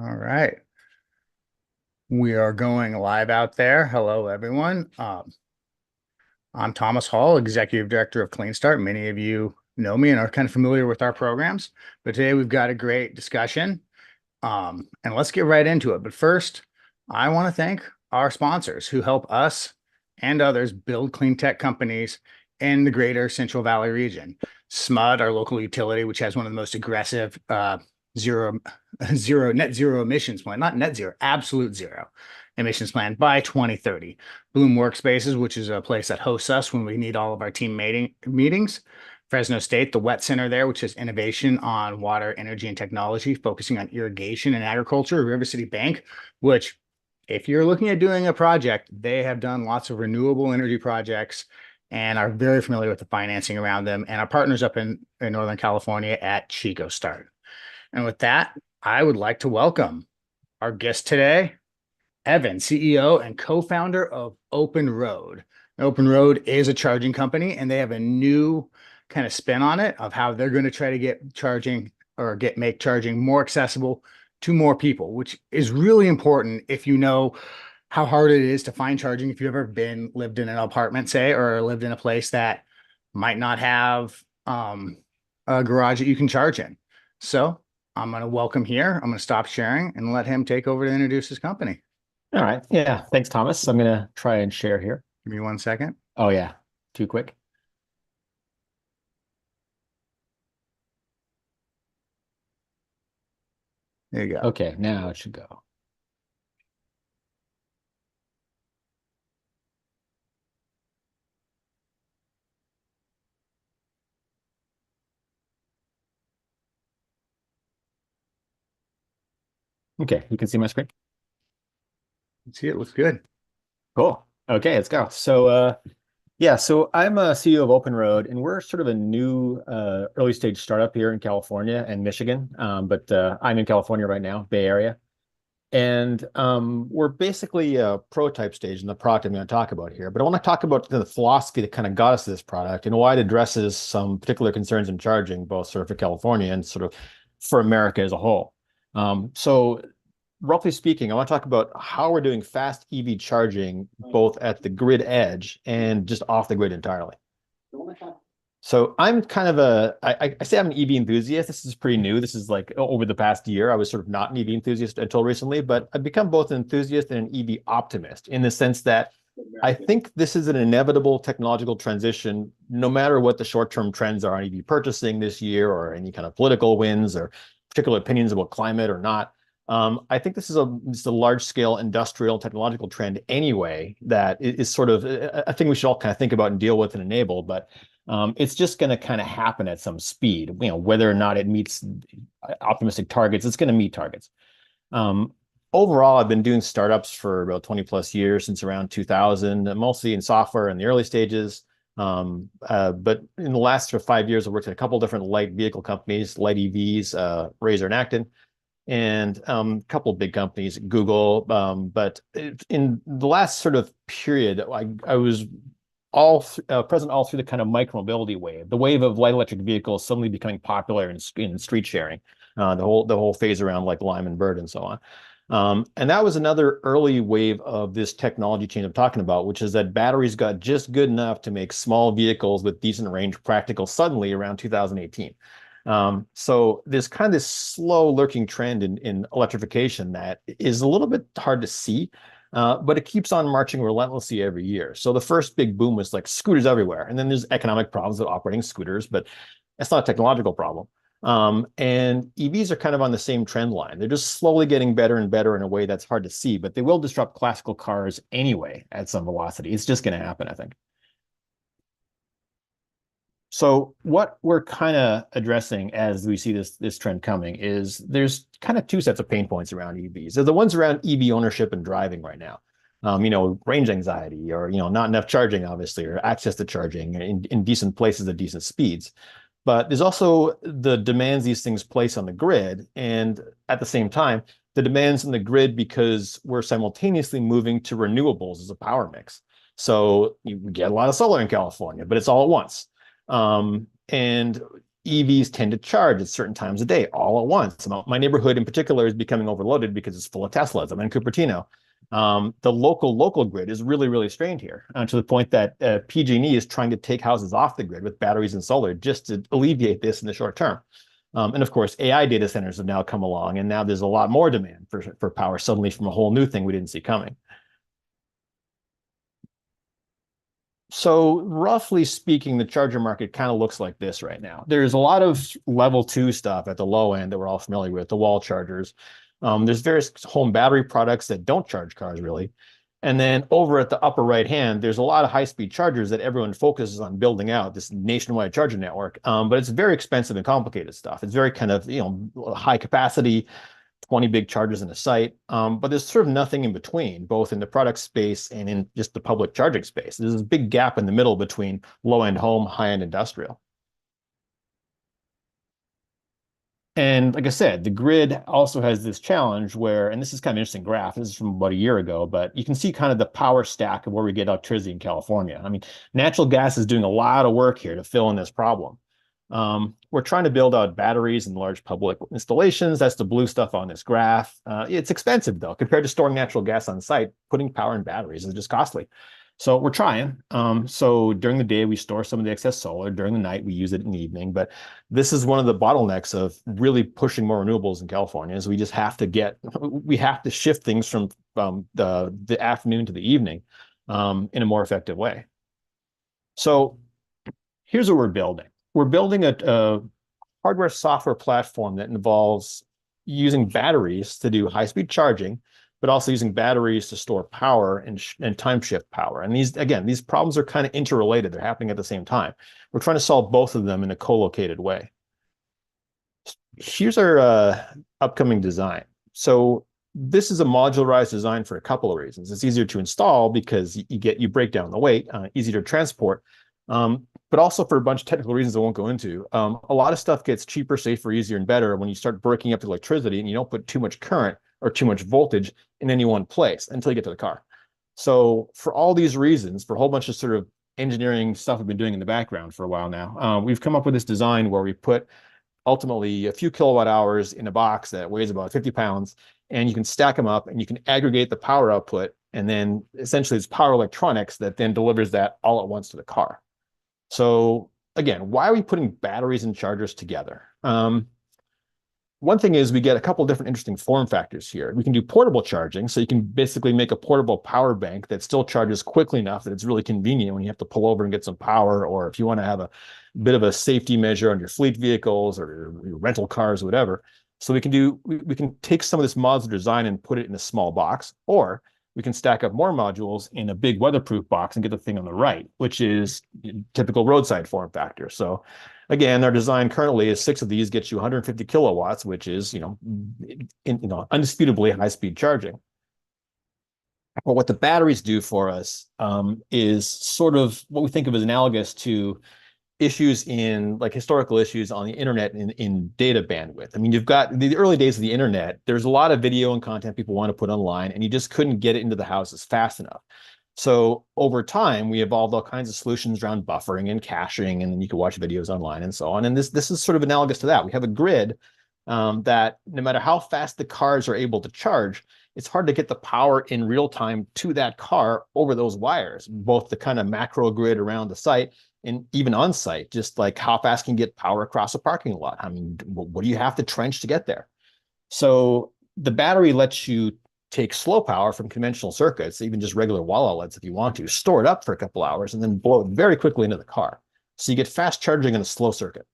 All right. We are going live out there. Hello, everyone. I'm Thomas Hall, Executive Director of Clean Start. Many of you know me and are kind of familiar with our programs, but today we've got a great discussion. And let's get right into it. But first, I want to thank our sponsors who help us and others build clean tech companies in the greater Central Valley region. SMUD, our local utility, which has one of the most aggressive zero net zero emissions plan, not net zero, absolute zero emissions plan by 2030. Bloom Workspaces, which is a place that hosts us when we need all of our team meetings. Fresno State, the Wet Center there, which is innovation on water, energy, and technology, focusing on irrigation and agriculture. River City Bank, which, if you're looking at doing a project, they have done lots of renewable energy projects and are very familiar with the financing around them, and our partners up in Northern California at Chico Start. And with that, I would like to welcome our guest today, Evan, CEO and co-founder of OpenRoad. OpenRoad is a charging company, and they have a new kind of spin on it of how they're going to try to get charging or make charging more accessible to more people, which is really important if you know how hard it is to find charging. If you've ever lived in an apartment, say, or lived in a place that might not have a garage that you can charge in. So I'm going to welcome here. I'm going to stop sharing and let him take over to introduce his company. All right. Yeah. Thanks, Thomas. I'm going to try and share here. Give me 1 second. Oh, yeah. Too quick. There you go. Okay. Now it should go. Okay. You can see my screen. See, it looks good. Cool. Okay. Let's go. So I'm a CEO of OpenRoad, and we're sort of a new early stage startup here in California and Michigan. But I'm in California right now, Bay Area. And we're basically a prototype stage in the product I'm going to talk about here. But I want to talk about the philosophy that kind of got us to this product and why it addresses some particular concerns in charging, both sort of for California and sort of for America as a whole. So roughly speaking, I want to talk about how we're doing fast EV charging, both at the grid edge and just off the grid entirely. So I'm kind of I say I'm an EV enthusiast. This is pretty new. This is like over the past year. I was sort of not an EV enthusiast until recently, but I've become both an enthusiast and an EV optimist in the sense that I think this is an inevitable technological transition, no matter what the short-term trends are on EV purchasing this year or any kind of political winds or particular opinions about climate or not. I think this is a large-scale industrial technological trend anyway that is sort of a thing we should all kind of think about and deal with and enable, but it's just going to kind of happen at some speed. Whether or not it meets optimistic targets, it's going to meet targets. Overall, I've been doing startups for about 20 plus years, since around 2000, mostly in software in the early stages. But in the last 5 years, I've worked at a couple different light vehicle companies, light EVs, Razor and Acton, and a couple of big companies, Google. But in the last sort of period, I was present all through the kind of micromobility wave, the wave of light electric vehicles suddenly becoming popular in street sharing, the whole phase around like Lime and Bird and so on. And that was another early wave of this technology change I'm talking about, which is that batteries got just good enough to make small vehicles with decent range practical suddenly around 2018. So there's kind of this slow lurking trend in electrification that is a little bit hard to see, but it keeps on marching relentlessly every year. So the first big boom was like scooters everywhere. And then there's economic problems with operating scooters, but that's not a technological problem. And EVs are kind of on the same trend line. They're just slowly getting better and better in a way that's hard to see, but they will disrupt classical cars anyway at some velocity. It's just going to happen, I think. So what we're kind of addressing as we see this trend coming is there's kind of two sets of pain points around EVs. There's the ones around EV ownership and driving right now. Range anxiety or, not enough charging, obviously, or access to charging in decent places at decent speeds. But there's also the demands these things place on the grid. And at the same time, the demands on the grid because we're simultaneously moving to renewables as a power mix. So you get a lot of solar in California, but it's all at once. And EVs tend to charge at certain times of day, all at once. My neighborhood in particular is becoming overloaded because it's full of Teslas. I'm in Cupertino. The local grid is really, really strained here, to the point that PG&E is trying to take houses off the grid with batteries and solar just to alleviate this in the short term. And of course, AI data centers have now come along, and now there's a lot more demand for power suddenly from a whole new thing we didn't see coming. So roughly speaking, the charger market kind of looks like this right now. There's a lot of level two stuff at the low end that we're all familiar with, the wall chargers. There's various home battery products that don't charge cars really. And then over at the upper right hand, there's a lot of high-speed chargers that everyone focuses on building out this nationwide charger network. But it's very expensive and complicated stuff. It's very kind of, high capacity, 20 big chargers in a site. But there's sort of nothing in between, both in the product space and in just the public charging space. There's a big gap in the middle between low-end home, high-end industrial. And like I said, the grid also has this challenge where, and this is kind of an interesting graph, this is from about a year ago, but you can see kind of the power stack of where we get electricity in California. I mean, natural gas is doing a lot of work here to fill in this problem. We're trying to build out batteries and large public installations. That's the blue stuff on this graph. It's expensive though, compared to storing natural gas on site. Putting power in batteries is just costly. So we're trying. So during the day, we store some of the excess solar. During the night, we use it in the evening. But this is one of the bottlenecks of really pushing more renewables in California is we just have to shift things from the afternoon to the evening in a more effective way. So here's what we're building. We're building a hardware software platform that involves using batteries to do high-speed charging, but also using batteries to store power and time shift power. And these problems are kind of interrelated. They're happening at the same time. We're trying to solve both of them in a co-located way. Here's our upcoming design. So this is a modularized design for a couple of reasons. It's easier to install because you break down the weight, easier to transport, but also for a bunch of technical reasons I won't go into. A lot of stuff gets cheaper, safer, easier, and better when you start breaking up the electricity and you don't put too much current or too much voltage in any one place until you get to the car. So for all these reasons, for a whole bunch of sort of engineering stuff we've been doing in the background for a while now, we've come up with this design where we put ultimately a few kilowatt hours in a box that weighs about 50 pounds, and you can stack them up and you can aggregate the power output. And then essentially it's power electronics that then delivers that all at once to the car. So again, why are we putting batteries and chargers together? One thing is we get a couple different interesting form factors here. We can do portable charging, so you can basically make a portable power bank that still charges quickly enough that it's really convenient when you have to pull over and get some power, or if you want to have a bit of a safety measure on your fleet vehicles or your rental cars or whatever. So we can take some of this modular design and put it in a small box, or we can stack up more modules in a big weatherproof box and get the thing on the right, which is typical roadside form factor. So again, our design currently is 6 of these gets you 150 kilowatts, which is, undisputably high-speed charging. But what the batteries do for us is sort of what we think of as analogous to issues in like historical issues on the internet in data bandwidth. I mean, you've got the early days of the internet, there's a lot of video and content people want to put online, and you just couldn't get it into the houses fast enough. So over time, we evolved all kinds of solutions around buffering and caching, and then you could watch videos online and so on. And this is sort of analogous to that. We have a grid that no matter how fast the cars are able to charge, it's hard to get the power in real time to that car over those wires, both the kind of macro grid around the site and even on site, just like how fast can you get power across a parking lot? I mean, what do you have to trench to get there? So the battery lets you take slow power from conventional circuits, even just regular wall outlets if you want to, store it up for a couple hours and then blow it very quickly into the car. So you get fast charging in a slow circuit.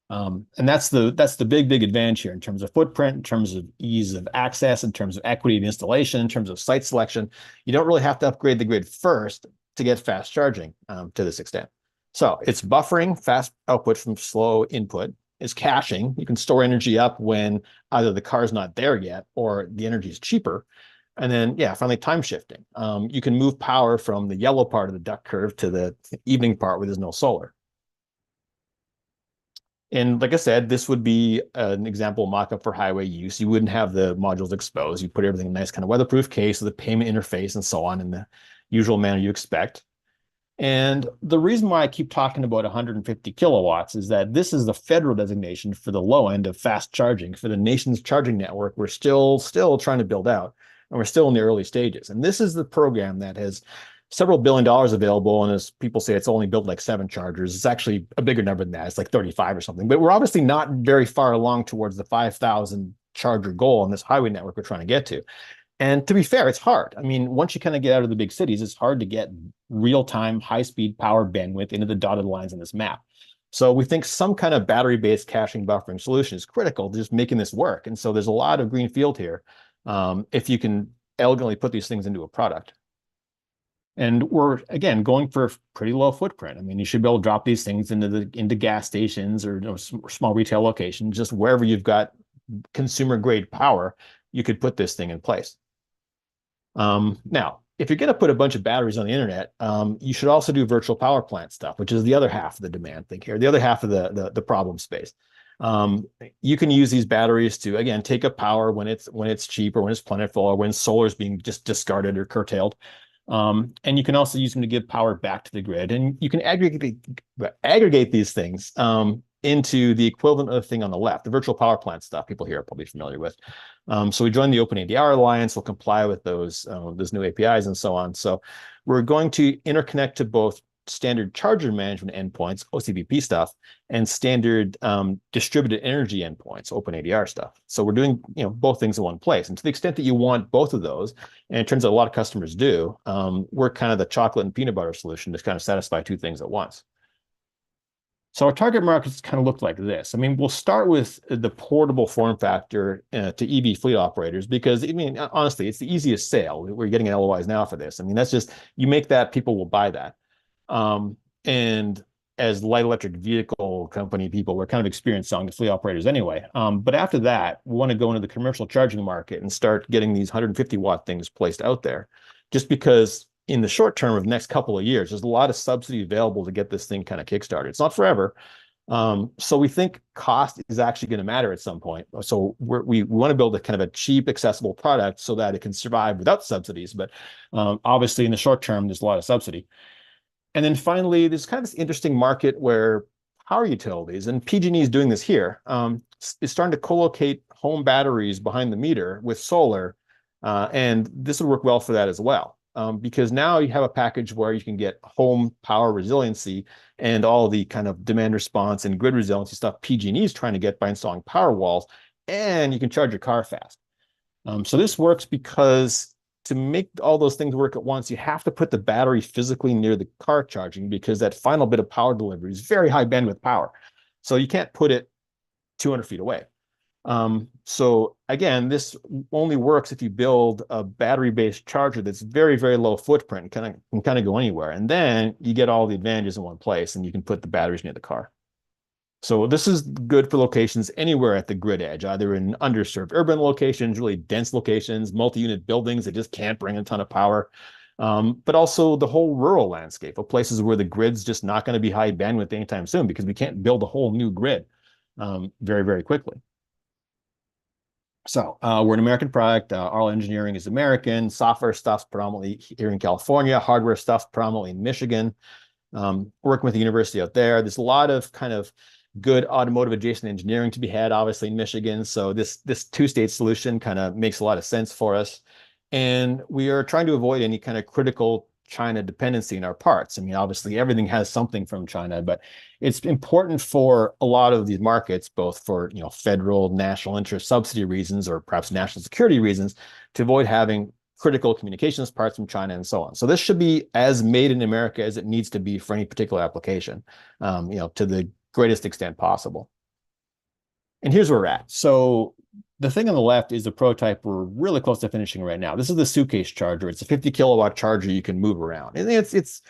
And that's the big advantage here in terms of footprint, in terms of ease of access, in terms of equity of installation, in terms of site selection. You don't really have to upgrade the grid first to get fast charging to this extent. So it's buffering, fast output from slow input. It's caching. You can store energy up when either the car's not there yet or the energy is cheaper. And then, finally, time shifting. You can move power from the yellow part of the duck curve to the evening part where there's no solar. And like I said, this would be an example mock-up for highway use. You wouldn't have the modules exposed. You put everything in a nice kind of weatherproof case with a payment interface and so on in the usual manner you expect. And the reason why I keep talking about 150 kilowatts is that this is the federal designation for the low end of fast charging for the nation's charging network. We're still trying to build out, and we're still in the early stages. And this is the program that has several $billion available. And as people say, it's only built like 7 chargers. It's actually a bigger number than that. It's like 35 or something. But we're obviously not very far along towards the 5,000 charger goal on this highway network we're trying to get to. And to be fair, it's hard. I mean, once you kind of get out of the big cities, it's hard to get real-time, high-speed power bandwidth into the dotted lines on this map. So we think some kind of battery-based caching buffering solution is critical to just making this work. And so there's a lot of green field here if you can elegantly put these things into a product. And we're, again, going for pretty low footprint. I mean, you should be able to drop these things into gas stations or small retail locations, just wherever you've got consumer-grade power, you could put this thing in place. Now, if you're going to put a bunch of batteries on the internet, you should also do virtual power plant stuff, which is the other half of the demand thing here, the other half of the problem space. You can use these batteries to, again, take up power when it's cheap or when it's plentiful or when solar is being just discarded or curtailed. And you can also use them to give power back to the grid. And you can aggregate these things into the equivalent of the thing on the left, the virtual power plant stuff people here are probably familiar with. So we joined the OpenADR Alliance. We'll comply with those new APIs and so on. So we're going to interconnect to both standard charger management endpoints, OCPP stuff, and standard distributed energy endpoints, OpenADR stuff. So we're doing both things in one place. And to the extent that you want both of those, and it turns out a lot of customers do, we're kind of the chocolate and peanut butter solution to kind of satisfy two things at once. So our target markets kind of look like this. I mean, we'll start with the portable form factor to EV fleet operators because, I mean, honestly, it's the easiest sale. We're getting LOIs now for this. I mean, that's just, you make that, people will buy that. And as light electric vehicle company people, we're kind of experienced selling to fleet operators anyway. But after that, we want to go into the commercial charging market and start getting these 150-watt things placed out there, just because in the short term of the next couple of years, there's a lot of subsidy available to get this thing kind of kickstarted. It's not forever. So we think cost is actually going to matter at some point. So we want to build a kind of a cheap, accessible product so that it can survive without subsidies. But obviously, in the short term, there's a lot of subsidy. And then finally, there's kind of this interesting market where power utilities, and PG&E is doing this here, is starting to co-locate home batteries behind the meter with solar. And this would work well for that as well. Because now you have a package where you can get home power resiliency and all the kind of demand response and grid resiliency stuff PG&E is trying to get by installing power walls, and you can charge your car fast. So this works because to make all those things work at once, you have to put the battery physically near the car charging because that final bit of power delivery is very high bandwidth power. So you can't put it 200 feet away. So again, this only works if you build a battery-based charger that's very, very low footprint and can kind of go anywhere. And then you get all the advantages in one place and you can put the batteries near the car. So this is good for locations anywhere at the grid edge, either in underserved urban locations, really dense locations, multi-unit buildings that just can't bring a ton of power, but also the whole rural landscape of places where the grid's just not going to be high bandwidth anytime soon because we can't build a whole new grid very, very quickly. So we're an American product. Our engineering is American. Software stuff's predominantly here in California. Hardware stuff predominantly in Michigan. Working with the university out there. There's a lot of kind of good automotive adjacent engineering to be had, obviously, in Michigan. So this two-state solution kind of makes a lot of sense for us. And we are trying to avoid any kind of critical China dependency in our parts. I mean, obviously, everything has something from China, but it's important for a lot of these markets, both for federal, national interest subsidy reasons, or perhaps national security reasons, to avoid having critical communications parts from China and so on. So this should be as made in America as it needs to be for any particular application, to the greatest extent possible. And here's where we're at. So the thing on the left is a prototype we're really close to finishing right now. This is the suitcase charger. It's a 50 kilowatt charger you can move around. And it's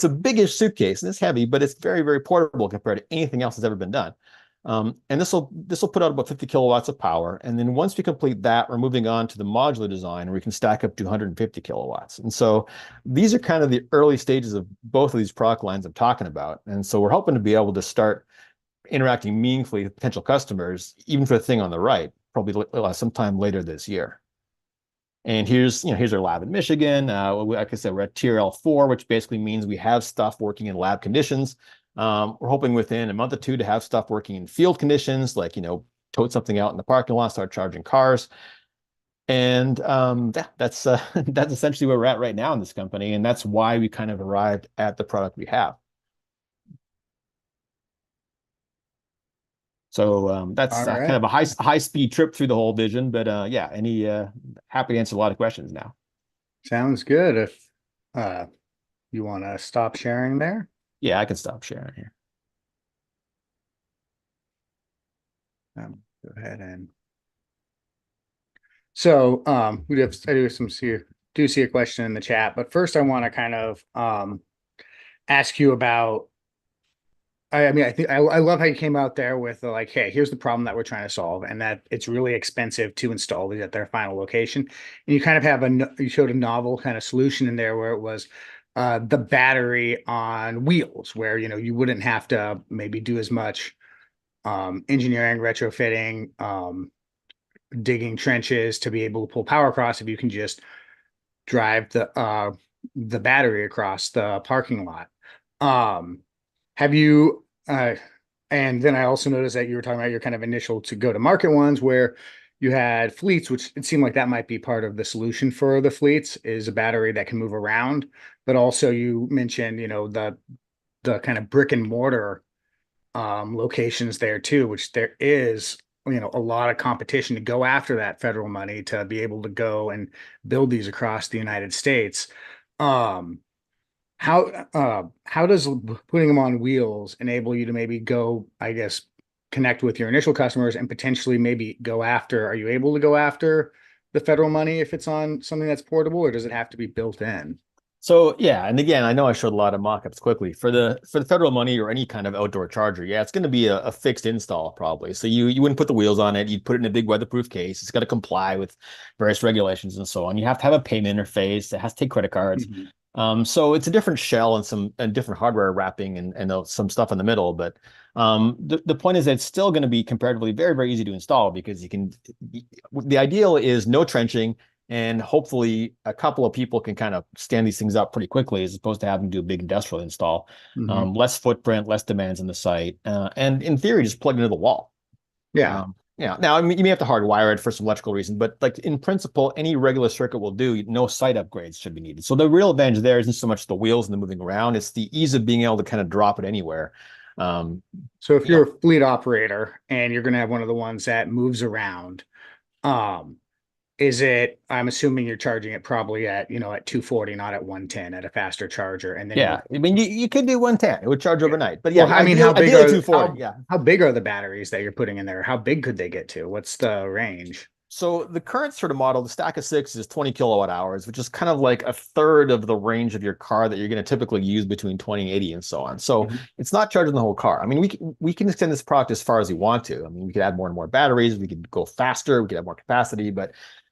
a biggish suitcase and it's heavy, but it's very, very portable compared to anything else that's ever been done. And this will put out about 50 kilowatts of power. And then once we complete that, we're moving on to the modular design where we can stack up to 150 kilowatts. And so these are kind of the early stages of both of these product lines I'm talking about. And so we're hoping to be able to start interacting meaningfully with potential customers, even for the thing on the right, probably sometime later this year. And here's our lab in Michigan. Like I said, we're at Tier L4, which basically means we have stuff working in lab conditions. We're hoping within a month or two to have stuff working in field conditions, like, tote something out in the parking lot, start charging cars. And that's that's essentially where we're at right now in this company, and that's why we kind of arrived at the product we have. So All that's kind right. of a high speed trip through the whole vision. But yeah, any happy to answer a lot of questions now. Sounds good. If uh you want to stop sharing there, Yeah, I can stop sharing here. go ahead and so we have I do see a question in the chat, but first I want to kind of ask you about I mean, I think I love how you came out there with like, hey, here's the problem that we're trying to solve, and that it's really expensive to install these at their final location. And you kind of have you showed a novel kind of solution in there where it was the battery on wheels, where you wouldn't have to maybe do as much engineering, retrofitting, digging trenches to be able to pull power across if you can just drive the battery across the parking lot. Um, have you and then I also noticed that you were talking about your kind of initial to go to market ones where you had fleets, which it seemed like that might be part of the solution for the fleets is a battery that can move around. But also you mentioned, the kind of brick and mortar locations there too, which there is, a lot of competition to go after that federal money to be able to go and build these across the United States. Um, how does putting them on wheels enable you to maybe go, I guess, connect with your initial customers and potentially maybe go after, are you able to go after the federal money if it's on something that's portable, or does it have to be built in? So yeah, and again, I know I showed a lot of mock-ups quickly for the federal money or any kind of outdoor charger. Yeah, it's going to be a fixed install probably. So you wouldn't put the wheels on it. You'd put it in a big weatherproof case. It's got to comply with various regulations and so on. You have to have a payment interface. It has to take credit cards. Mhm. So it's a different shell and some and different hardware wrapping and some stuff in the middle. But the point is that it's still going to be comparatively very, very easy to install because the ideal is no trenching and hopefully a couple of people can kind of stand these things up pretty quickly as opposed to having to do a big industrial install. Mhm. Less footprint, less demands on the site. And in theory, just plug it into the wall. Yeah. Yeah. Now, I mean, you may have to hardwire it for some electrical reasons, but like in principle, any regular circuit will do. No site upgrades should be needed. So the real advantage there isn't so much the wheels and the moving around; it's the ease of being able to kind of drop it anywhere. Um, So if you know, you're a fleet operator and you're going to have one of the ones that moves around, um, I'm assuming you're charging it probably at 240, not at 110 at a faster charger. And then yeah. I mean, you could do 110; it would charge yeah. overnight. But Well, yeah, I mean, how big ideally are 240. Yeah. how big are the batteries that you're putting in there? How big could they get to? What's the range? So the current sort of model, the stack of six is 20 kilowatt hours, which is kind of like a third of the range of your car that you're going to typically use between 20 and 80 and so on. So Mhm. it's not charging the whole car. I mean, we can extend this product as far as we want to. I mean, we could add more and more batteries, we could go faster, we could have more capacity, but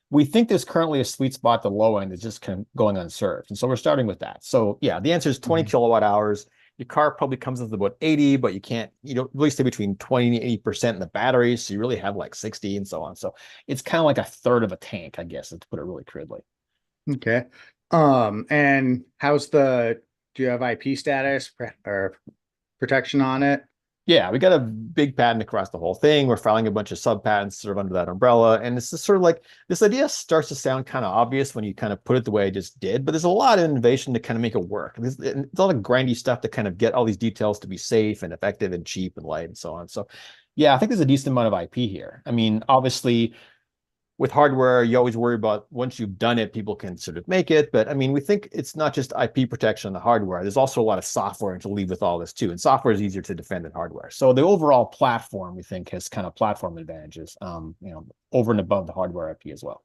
we think there's currently a sweet spot at the low end that's just kind of going unserved. And so we're starting with that. So yeah, the answer is 20 Mhm. kilowatt hours. Your car probably comes with about 80, but you don't really stay between 20 and 80% in the batteries. So you really have like 60 and so on. So it's kind of like a third of a tank, I guess, to put it really crudely. Okay. And do you have IP status or protection on it? Yeah, we got a big patent across the whole thing. We're filing a bunch of sub patents sort of under that umbrella. And it's just sort of like this idea starts to sound kind of obvious when you kind of put it the way I just did, but there's a lot of innovation to kind of make it work. There's a lot of grindy stuff to kind of get all these details to be safe and effective and cheap and light and so on. So yeah, I think there's a decent amount of IP here. I mean, obviously with hardware, you always worry about once you've done it, people can sort of make it. But I mean, we think it's not just IP protection on the hardware. There's also a lot of software to leave with all this too. And software is easier to defend than hardware. So the overall platform, we think, has kind of platform advantages, over and above the hardware IP as well.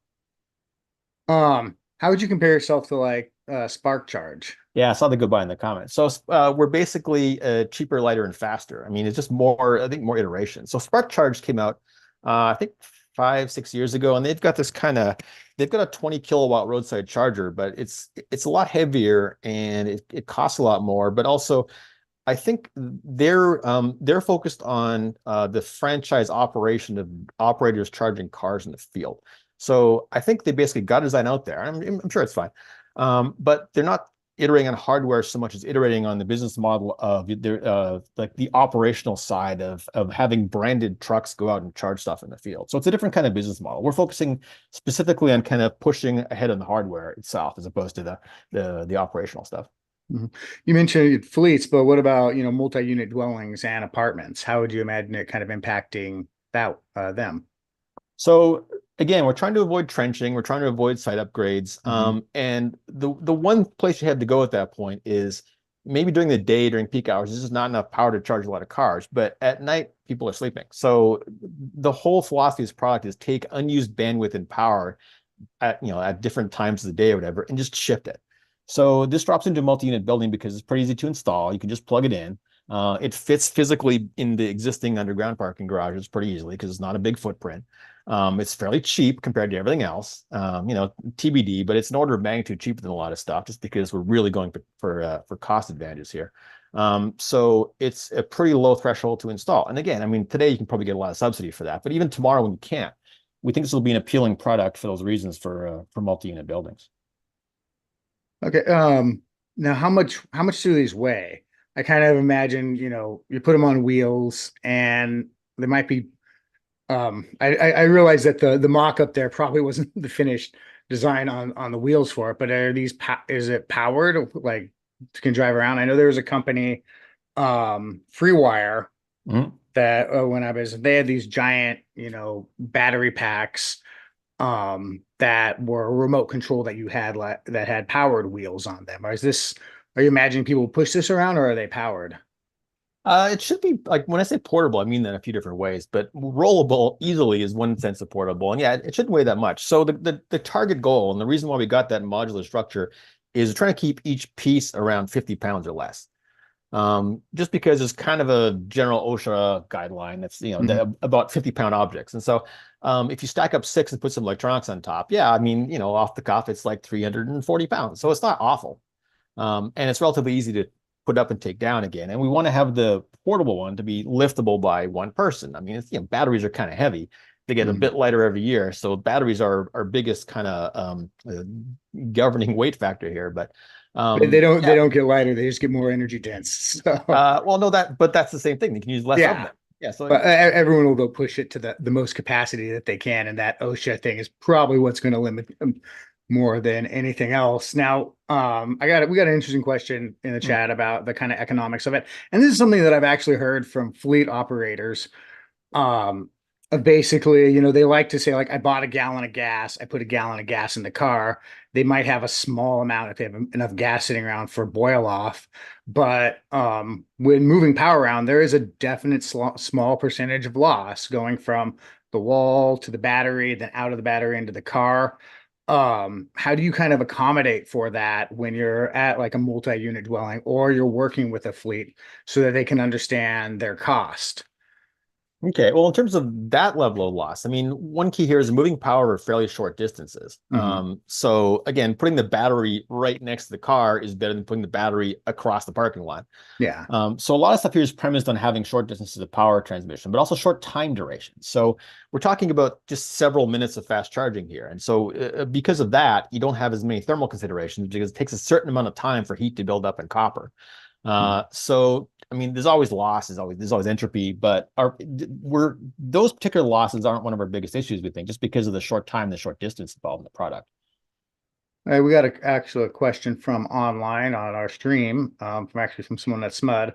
How would you compare yourself to like Spark Charge? Yeah, I saw the goodbye in the comments. So we're basically cheaper, lighter, and faster. I mean, it's just more, I think, more iteration. So Spark Charge came out, I think 5, 6 years ago, and they've got a 20 kilowatt roadside charger, but it's a lot heavier and it costs a lot more. But also, I think they're focused on the franchise operation of operators charging cars in the field. So I think they basically got a design out there. I'm sure it's fine. But they're not iterating on hardware so much as iterating on the business model of their like the operational side of having branded trucks go out and charge stuff in the field. So it's a different kind of business model. We're focusing specifically on kind of pushing ahead on the hardware itself as opposed to the operational stuff. Mhm. You mentioned fleets, but what about, multi-unit dwellings and apartments? How would you imagine it kind of impacting them? So again, we're trying to avoid trenching. We're trying to avoid site upgrades. Hmm. And the one place you have to go at that point is maybe during the day, during peak hours, there's just not enough power to charge a lot of cars. But at night, people are sleeping. So the whole philosophy of this product is take unused bandwidth and power at different times of the day or whatever, and just shift it. So this drops into a multi-unit building because it's pretty easy to install. You can just plug it in. It fits physically in the existing underground parking garages pretty easily because it's not a big footprint. It's fairly cheap compared to everything else. TBD, but it's an order of magnitude cheaper than a lot of stuff just because we're really going for cost advantages here. So it's a pretty low threshold to install. And again, I mean, today you can probably get a lot of subsidy for that, but even tomorrow when you can't, we think this will be an appealing product for those reasons for multi-unit buildings. Okay. Now how much do these weigh? I kind of imagine, you put them on wheels and they might be I realize that the mock-up there probably wasn't the finished design on the wheels for it, but is it powered like can drive around? I know there was a company, Freewire, Mhm. that when they had these giant, battery packs that were remote control that you had that had powered wheels on them. Are you imagining people push this around or are they powered? It should be like when I say portable, I mean that in a few different ways, but rollable easily is one sense of portable. And yeah, it shouldn't weigh that much. So the target goal and the reason why we got that modular structure is trying to keep each piece around 50 pounds or less. Just because it's kind of a general OSHA guideline that's Mhm. about 50-pound objects. And so if you stack up six and put some electronics on top, yeah, I mean, off the cuff, it's like 340 pounds. So it's not awful. And it's relatively easy to put up and take down again. And we want to have the portable one to be liftable by one person. I mean, batteries are kind of heavy. They get a Mhm. bit lighter every year. So batteries are our biggest kind of governing weight factor here. But They yeah, don't get lighter, they just get more energy dense. So well, no, but that's the same thing. They can use less of yeah. them. Yeah. So But everyone will go push it to the most capacity that they can, and that OSHA thing is probably what's going to limit them more than anything else. Now, we got an interesting question in the mm, chat about the kind of economics of it, and this is something that I've actually heard from fleet operators. Um, Basically, they like to say like, I bought a gallon of gas, I put a gallon of gas in the car. They might have a small amount if they have enough gas sitting around for boil off, but when moving power around, there is a definite small percentage of loss going from the wall to the battery, then out of the battery into the car. How do you kind of accommodate for that when you're at like a multi-unit dwelling or you're working with a fleet so that they can understand their cost? okay. Well, in terms of that level of loss, I mean, one key here is moving power over fairly short distances. Hmm. So again, putting the battery right next to the car is better than putting the battery across the parking lot. Yeah. So a lot of stuff here is premised on having short distances of power transmission, but also short time duration. So we're talking about just several minutes of fast charging here. And so because of that, you don't have as many thermal considerations because it takes a certain amount of time for heat to build up in copper. So I mean, there's always loss, there's always entropy, but we're those particular losses aren't one of our biggest issues, we think, just because of the short time, the short distance involved in the product. We got actually a question from online on our stream, from someone that's Smud.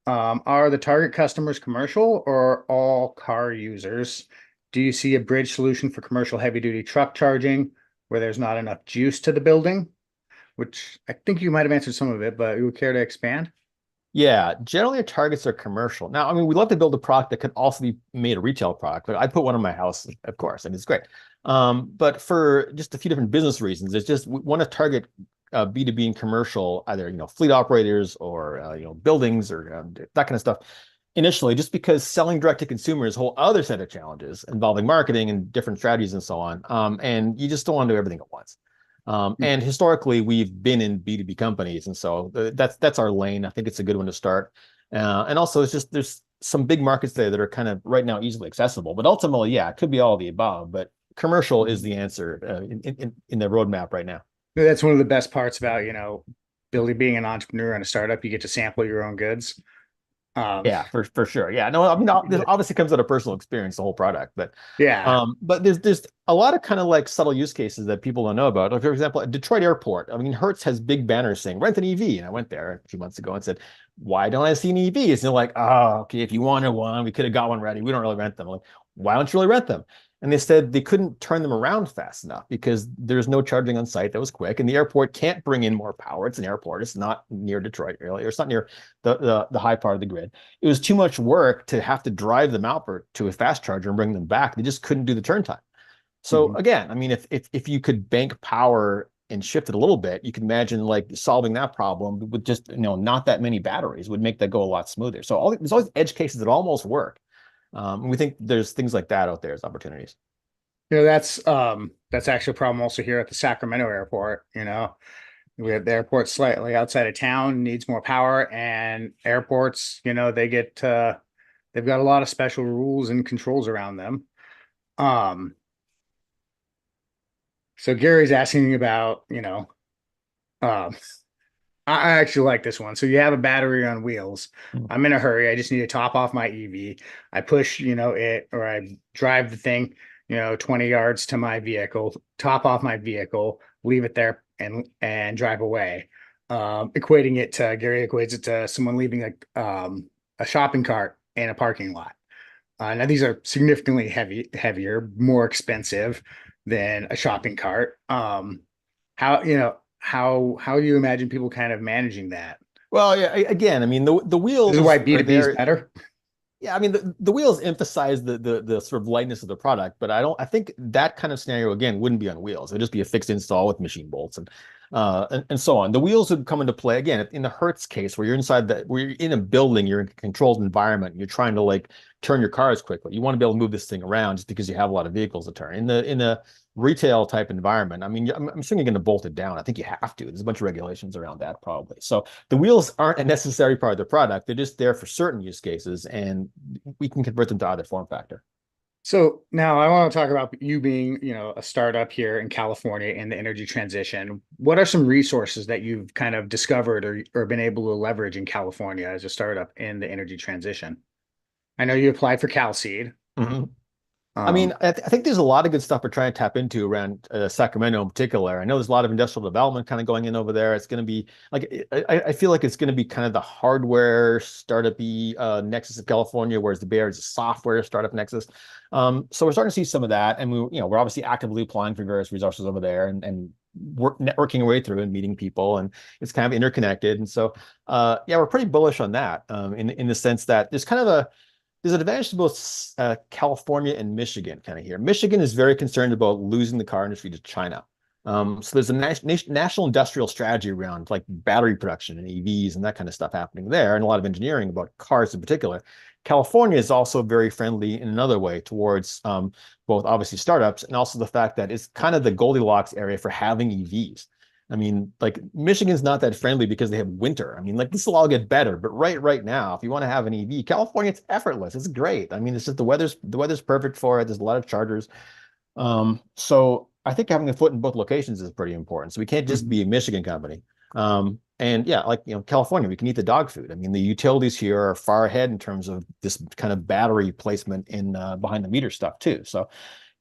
Are the target customers commercial or all car users? Do you see a bridge solution for commercial heavy duty truck charging where there's not enough juice to the building? Which I think you might have answered some of it, but you would care to expand? Yeah, generally our targets are commercial. Now, I mean, we'd love to build a product that could also be made a retail product. Like I put one in my house, of course, and it's great. But for just a few different business reasons, it's just we want to target B2B and commercial, either fleet operators or buildings or that kind of stuff initially, just because selling direct to consumer is a whole other set of challenges involving marketing and different strategies and so on. And you just don't want to do everything at once. And historically, we've been in B2B companies, and so that's our lane. I think it's a good one to start. And also, it's just there's some big markets there that are kind of right now easily accessible. But ultimately, yeah, it could be all of the above. But commercial is Mhm. the answer in the roadmap right now. That's one of the best parts about, building, being an entrepreneur and a startup. You get to sample your own goods. Um, Yeah, for sure. Yeah, no, I mean, this obviously comes out of personal experience, the whole product, yeah. but there's a lot of kind of like subtle use cases that people don't know about. Like, for example, at Detroit Airport, I mean, Hertz has big banners saying rent an EV, and I went there a few months ago and said, why don't I see an EVs? And they're like, oh, okay, if you wanted one, we could have got one ready. We don't really rent them. I'm like, why don't you really rent them? And they said they couldn't turn them around fast enough because there's no charging on site that was quick, and the airport can't bring in more power. It's an airport. It's not near Detroit, really, or it's not near the high part of the grid. It was too much work to have to drive them out to a fast charger and bring them back. They just couldn't do the turn time. So Mhm. again, I mean, if you could bank power and shift it a little bit, you can imagine like solving that problem with just not that many batteries would make that go a lot smoother. So there's always edge cases that almost work. And we think there's things like that out there as opportunities. That's actually a problem also here at the Sacramento airport. We have the airport slightly outside of town, needs more power, and airports, they've got a lot of special rules and controls around them. Um, so Gary's asking about, um, I actually like this one. So you have a battery on wheels. Mm. I'm in a hurry. I just need to top off my EV. I push, it, or I drive the thing, 20 yards to my vehicle, top off my vehicle, leave it there and drive away. Equating it to Gary equates it to someone leaving a shopping cart in a parking lot. Now these are significantly heavier, more expensive than a shopping cart. How do you imagine people kind of managing that? Well, yeah, again, I mean, the This is why wheels are B2B is there. better. Yeah, I mean the wheels emphasize the sort of lightness of the product, but I think that kind of scenario again wouldn't be on wheels. It'd just be a fixed install with machine bolts and so on. The wheels would come into play again in the Hertz case where where you're in a building, you're in a controlled environment, you're trying to like turn your cars quickly. You want to be able to move this thing around just because you have a lot of vehicles to turn. In the retail type environment, I mean, I'm assuming you're going to bolt it down. I think you have to. There's a bunch of regulations around that probably. So the wheels aren't a necessary part of the product. They're just there for certain use cases, and we can convert them to either form factor. So now I want to talk about you being, a startup here in California in the energy transition. What are some resources that you've kind of discovered or been able to leverage in California as a startup in the energy transition? I know you applied for CalSeed. Mhm. I mean, Um, I think there's a lot of good stuff we're trying to tap into around Sacramento in particular. I know there's a lot of industrial development kind of going in over there. It's going to be like I feel like it's going to be kind of the hardware startup-y nexus of California, whereas the Bay Area is a software startup nexus. So we're starting to see some of that, and we're obviously actively applying for various resources over there and networking our way through and meeting people, and it's kind of interconnected. And so, yeah, we're pretty bullish on that in the sense that there's an advantage to both California and Michigan kind of here. Michigan is very concerned about losing the car industry to China. So there's a national industrial strategy around like battery production and EVs and that kind of stuff happening there, and a lot of engineering about cars in particular. California is also very friendly in another way towards both obviously startups and also the fact that it's kind of the Goldilocks area for having EVs. I mean, like Michigan's not that friendly because they have winter. I mean, like this will all get better, but right now, if you want to have an EV, California, it's effortless. It's great. I mean, it's just the weather's perfect for it. There's a lot of chargers. So I think having a foot in both locations is pretty important. So we can't just mhm. be a Michigan company. And yeah, like California, we can eat the dog food. I mean, the utilities here are far ahead in terms of this kind of battery placement in behind the meter stuff too. So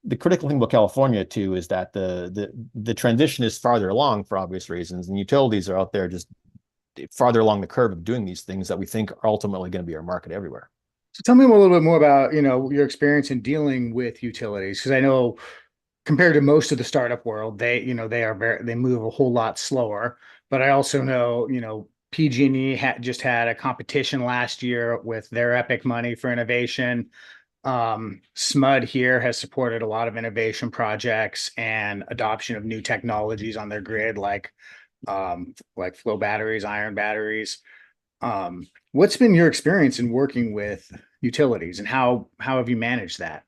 the critical thing about California too is that the transition is farther along for obvious reasons, and utilities are out there just farther along the curve of doing these things that we think are ultimately going to be our market everywhere. So tell me a little bit more about, your experience in dealing with utilities, because I know compared to most of the startup world, they move a whole lot slower. But I also know, PG&E just had a competition last year with their Epic money for innovation. SMUD here has supported a lot of innovation projects and adoption of new technologies on their grid, like flow batteries, iron batteries. What's been your experience in working with utilities, and how have you managed that?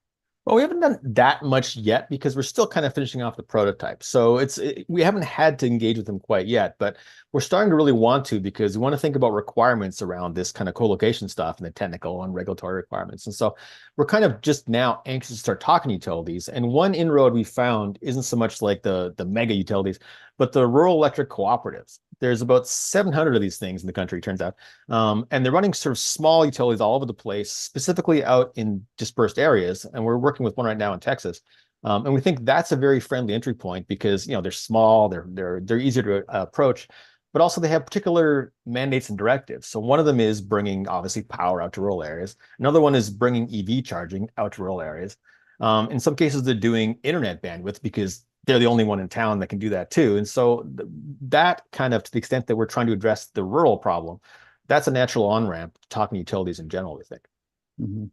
Well, we haven't done that much yet because we're still kind of finishing off the prototype. So we haven't had to engage with them quite yet, but we're starting to really want to because we want to think about requirements around this kind of co-location stuff and the technical and regulatory requirements. And so we're kind of just now anxious to start talking to utilities. And one inroad we found isn't so much like the mega utilities, but the rural electric cooperatives. There's about 700 of these things in the country, turns out. And they're running sort of small utilities all over the place, specifically out in dispersed areas. And we're working with one right now in Texas. And we think that's a very friendly entry point because they're small, they're easier to approach, but also they have particular mandates and directives. So one of them is bringing obviously power out to rural areas. Another one is bringing EV charging out to rural areas. In some cases, they're doing internet bandwidth because they're the only one in town that can do that too. And so that kind of, to the extent that we're trying to address the rural problem, that's a natural on-ramp to talking utilities in general, we think. Mhm.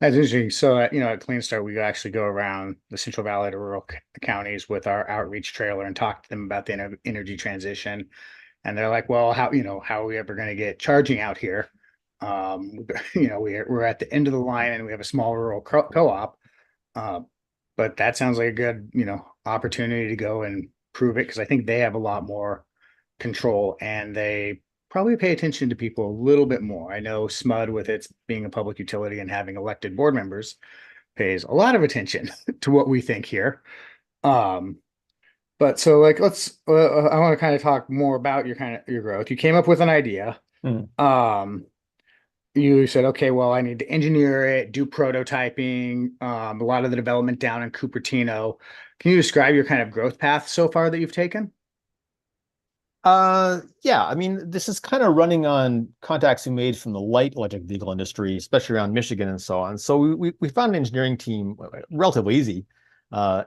That's interesting. So, at Clean Start, we actually go around the Central Valley to rural counties with our outreach trailer and talk to them about the energy transition. And they're like, well, how are we ever going to get charging out here? We're at the end of the line and we have a small rural co-op. Uh, but that sounds like a good, opportunity to go and prove it because I think they have a lot more control and they probably pay attention to people a little bit more. I know SMUD, with its being a public utility and having elected board members, pays a lot of attention to what we think here. Um, but so like I want to kind of talk more about your growth. You came up with an idea. Mm. Um, you said, okay, well, I need to engineer it, do prototyping, a lot of the development down in Cupertino. Can you describe your kind of growth path so far that you've taken? Yeah, I mean, this is kind of running on contacts we made from the light electric vehicle industry, especially around Michigan and so on. So we found an engineering team relatively easy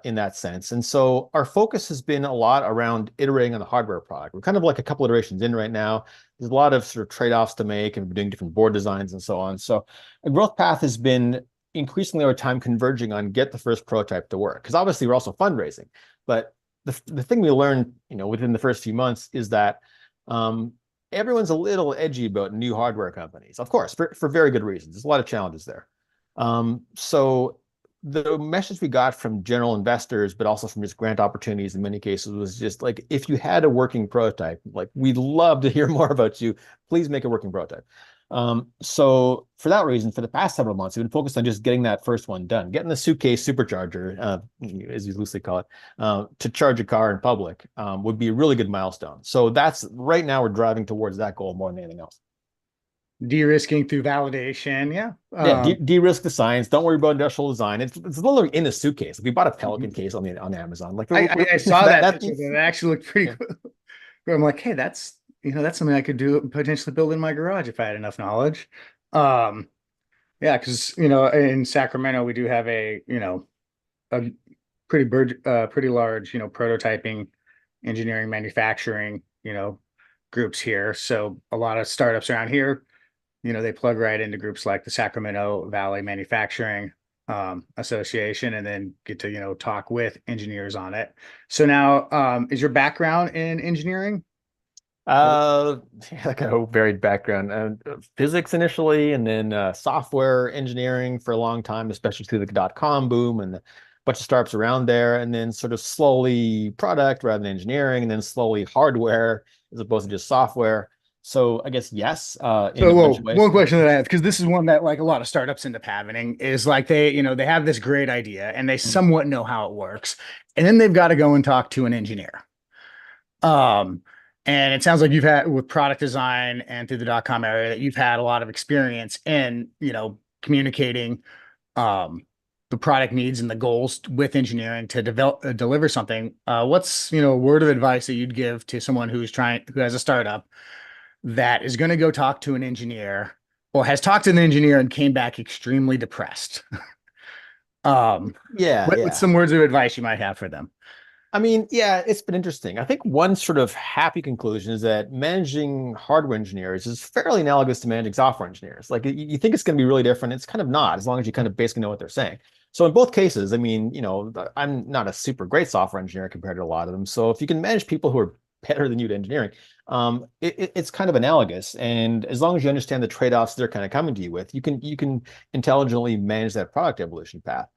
in that sense. And so our focus has been a lot around iterating on the hardware product. We're kind of like a couple iterations in right now. There's a lot of sort of trade-offs to make, and we're doing different board designs and so on. So a growth path has been increasingly over time converging on get the first prototype to work. Because obviously we're also fundraising, but the thing we learned, within the first few months is that everyone's a little edgy about new hardware companies, of course, for very good reasons. There's a lot of challenges there. So the message we got from general investors, but also from just grant opportunities in many cases, was just like, if you had a working prototype, like we'd love to hear more about you. Please make a working prototype. So for that reason, for the past several months, we've been focused on just getting that first one done, getting the suitcase supercharger, as you loosely call it, to charge a car in public, would be a really good milestone. So that's right now we're driving towards that goal more than anything else. De-risking through validation. Yeah. Yeah, de-risk the science. Don't worry about industrial design. It's literally in a suitcase. Like we bought a Pelican case on Amazon. Like I saw that that picture. That actually looked pretty yeah. cool. I'm like, hey, that's something I could do, potentially build in my garage if I had enough knowledge. Um, yeah, because in Sacramento we do have a pretty large, prototyping, engineering, manufacturing, groups here. So a lot of startups around here, they plug right into groups like the Sacramento Valley Manufacturing Association, and then get to talk with engineers on it. So now, is your background in engineering? Or Uh, like a varied background. Physics initially, and then software engineering for a long time, especially through the dot-com boom and a bunch of startups around there, and then sort of slowly product rather than engineering, and then slowly hardware as opposed to just software. So I guess yes, in So, a bunch of well, ways. one question that I have, because this is one that like a lot of startups end up having, is like they have this great idea and they Mm. somewhat know how it works, and then they've got to go and talk to an engineer. Um, and it sounds like you've had with product design and through the dot-com area that you've had a lot of experience in, communicating um the product needs and the goals with engineering to deliver something. What's, a word of advice that you'd give to someone who has a startup that is going to go talk to an engineer or has talked to an engineer and came back extremely depressed? Yeah, What's yeah. some words of advice you might have for them? I mean, yeah, it's been interesting. I think one sort of happy conclusion is that managing hardware engineers is fairly analogous to managing software engineers. Like you think it's going to be really different. It's kind of not, as long as you kind of basically know what they're saying. So in both cases, I mean, I'm not a super great software engineer compared to a lot of them. So if you can manage people who are better than you at engineering, it's kind of analogous. And as long as you understand the trade-offs they're kind of coming to you with, you can intelligently manage that product evolution path.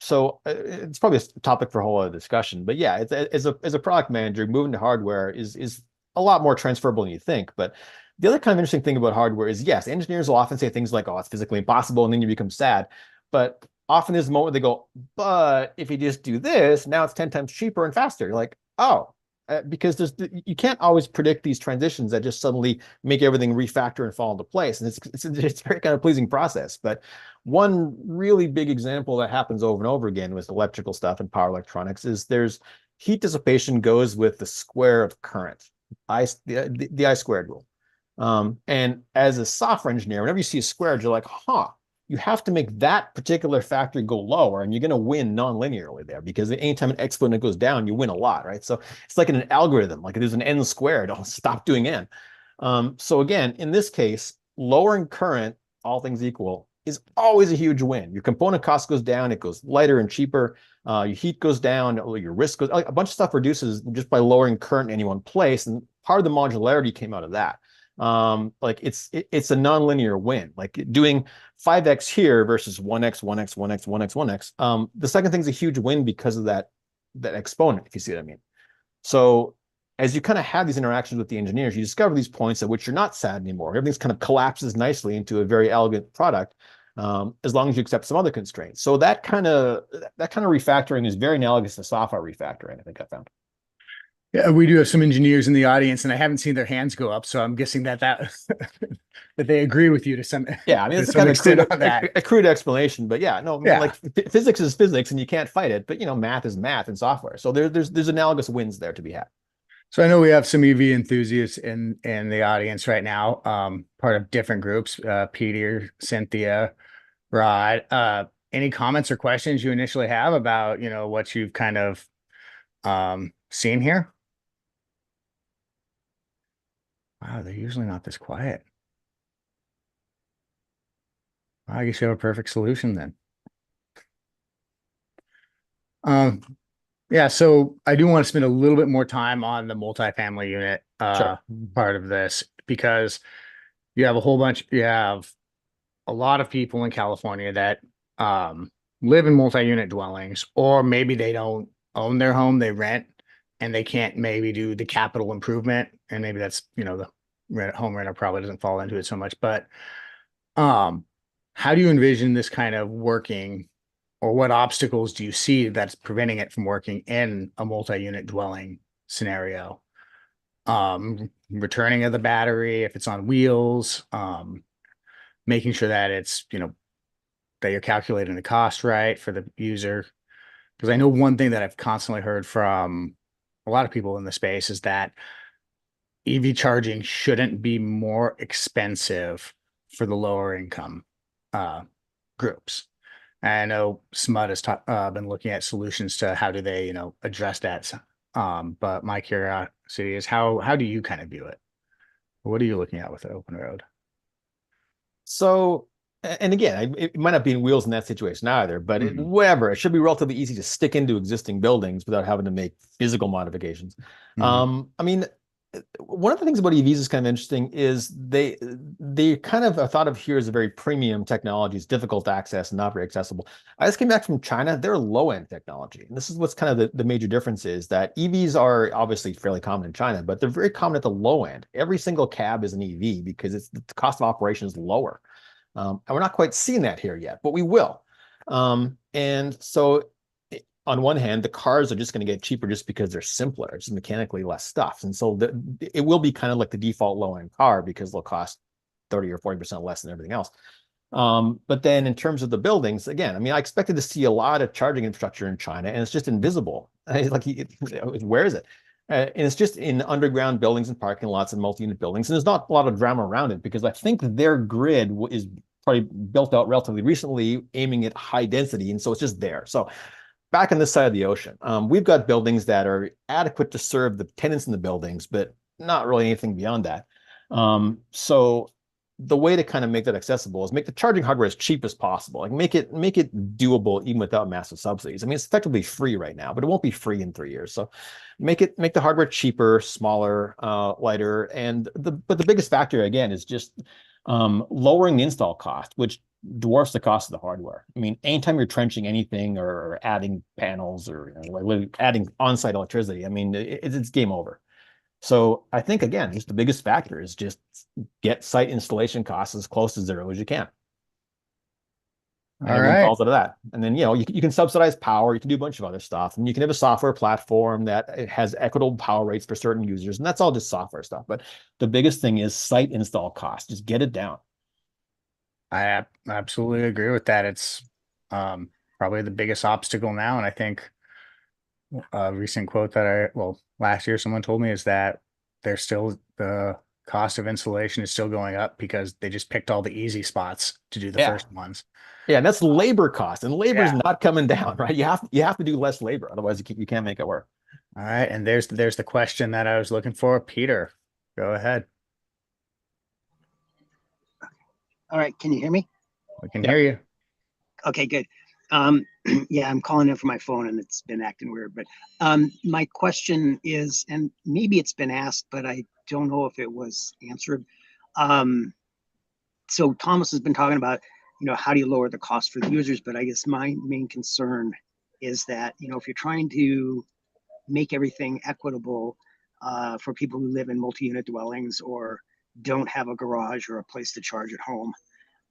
So it's probably a topic for a whole other discussion. But yeah, as a product manager, moving to hardware is a lot more transferable than you think. But the other kind of interesting thing about hardware is, yes, engineers will often say things like, "Oh, it's physically impossible," and then you become sad. But often there's a moment they go, "But if you just do this, now it's 10 times cheaper and faster." You're like, "Oh." Because you can't always predict these transitions that just suddenly make everything refactor and fall into place, and it's a very kind of pleasing process. But one really big example that happens over and over again with electrical stuff and power electronics is there's heat dissipation goes with the square of current, the I squared rule. And as a software engineer, whenever you see a squared, you're like, huh, you have to make that particular factor go lower, and you're going to win non-linearly there because anytime an exponent goes down, you win a lot, right? So it's like in an algorithm, like there's an n squared. Oh, stop doing n. So again, in this case, lowering current, all things equal, is always a huge win. Your component cost goes down, it goes lighter and cheaper. Your heat goes down, your risk goes, like, a bunch of stuff reduces just by lowering current in any one place. And part of the modularity came out of that. Like it's a nonlinear win. Like doing 5x here versus 1x, 1x, 1x, 1x, 1x. The second thing's a huge win because of that exponent, if you see what I mean. So as you kind of have these interactions with the engineers, you discover these points at which you're not sad anymore. Everything's kind of collapses nicely into a very elegant product, as long as you accept some other constraints. So that kind of refactoring is very analogous to software refactoring, I think I found. Yeah, we do have some engineers in the audience, and I haven't seen their hands go up, so I'm guessing that that they agree with you to some Yeah, I mean, to it's a some kind of extent on that. a crude explanation, but yeah, no, I mean, Yeah. like physics is physics, and you can't fight it. But math is math in software, so there's analogous wins there to be had. So I know we have some EV enthusiasts in the audience right now, part of different groups, Peter, Cynthia, Rod. Any comments or questions you initially have about, what you've kind of seen here? Wow, they're usually not this quiet. I guess you have a perfect solution then. Um, yeah, so I do want to spend a little bit more time on the multifamily unit Sure. part of this because you have a lot of people in California that live in multi-unit dwellings, or maybe they don't own their home, they rent, and they can't maybe do the capital improvement, and maybe that's, the home renter probably doesn't fall into it so much. But um, how do you envision this kind of working, or what obstacles do you see that's preventing it from working in a multi-unit dwelling scenario? Returning of the battery if it's on wheels, making sure that it's, that you're calculating the cost right for the user. Because I know one thing that I've constantly heard from a lot of people in the space is that EV charging shouldn't be more expensive for the lower income uh, groups. And I know SMUD has been looking at solutions to how do they, address that. But my curiosity is how do you kind of view it? What are you looking at with the open road? So, and again, it might not be in wheels in that situation either, but Hmm. whatever. It should be relatively easy to stick into existing buildings without having to make physical modifications. Hmm. I mean, one of the things about EVs is kind of interesting is they kind of are thought of here as a very premium technology. It's difficult to access and not very accessible. I just came back from China. They're low end technology. And this is what's kind of the major difference is that EVs are obviously fairly common in China, but they're very common at the low end. Every single cab is an EV because the cost of operation is lower. And we're not quite seeing that here yet, but we will. And so on one hand, the cars are just going to get cheaper just because they're simpler, it's just mechanically less stuff. And so it will be kind of like the default low end car because they'll cost 30 or 40% less than everything else. But then in terms of the buildings, again, I mean, I expected to see a lot of charging infrastructure in China, and it's just invisible. Like, where is it? And it's just in underground buildings and parking lots and multi-unit buildings. And there's not a lot of drama around it because I think their grid is probably built out relatively recently, aiming at high density. And so it's just there. So back on this side of the ocean, we've got buildings that are adequate to serve the tenants in the buildings, but not really anything beyond that. So the way to kind of make that accessible is make the charging hardware as cheap as possible. Like make it doable even without massive subsidies. I mean, it's effectively free right now, but it won't be free in 3 years. So make the hardware cheaper, smaller, lighter, but the biggest factor again is just lowering the install cost, which dwarfs the cost of the hardware. I mean, anytime you're trenching anything or adding panels or like adding on-site electricity, I mean, it's game over. So I think again, just the biggest factor is just get site installation costs as close to zero as you can, and All everything right. falls out of that. And then you can subsidize power, you can do a bunch of other stuff, and you can have a software platform that it has equitable power rates for certain users, and that's all just software stuff. But the biggest thing is site install cost. Just get it down. Absolutely agree with that. It's probably the biggest obstacle now. And I think a recent quote that last year someone told me is that the cost of installation is still going up because they just picked all the easy spots to do the Yeah. first ones. Yeah, and that's labor cost, and labor is Yeah. not coming down, right? You have to do less labor, otherwise you can't make it work. All right. And there's the question that I was looking for. Peter, go ahead. All right, can you hear me? We can hear Yep. you. Okay, good. Yeah, I'm calling in from my phone and it's been acting weird. But my question is, and maybe it's been asked, but I don't know if it was answered. Um, so Thomas has been talking about, how do you lower the cost for the users? But I guess my main concern is that, if you're trying to make everything equitable for people who live in multi-unit dwellings or don't have a garage or a place to charge at home,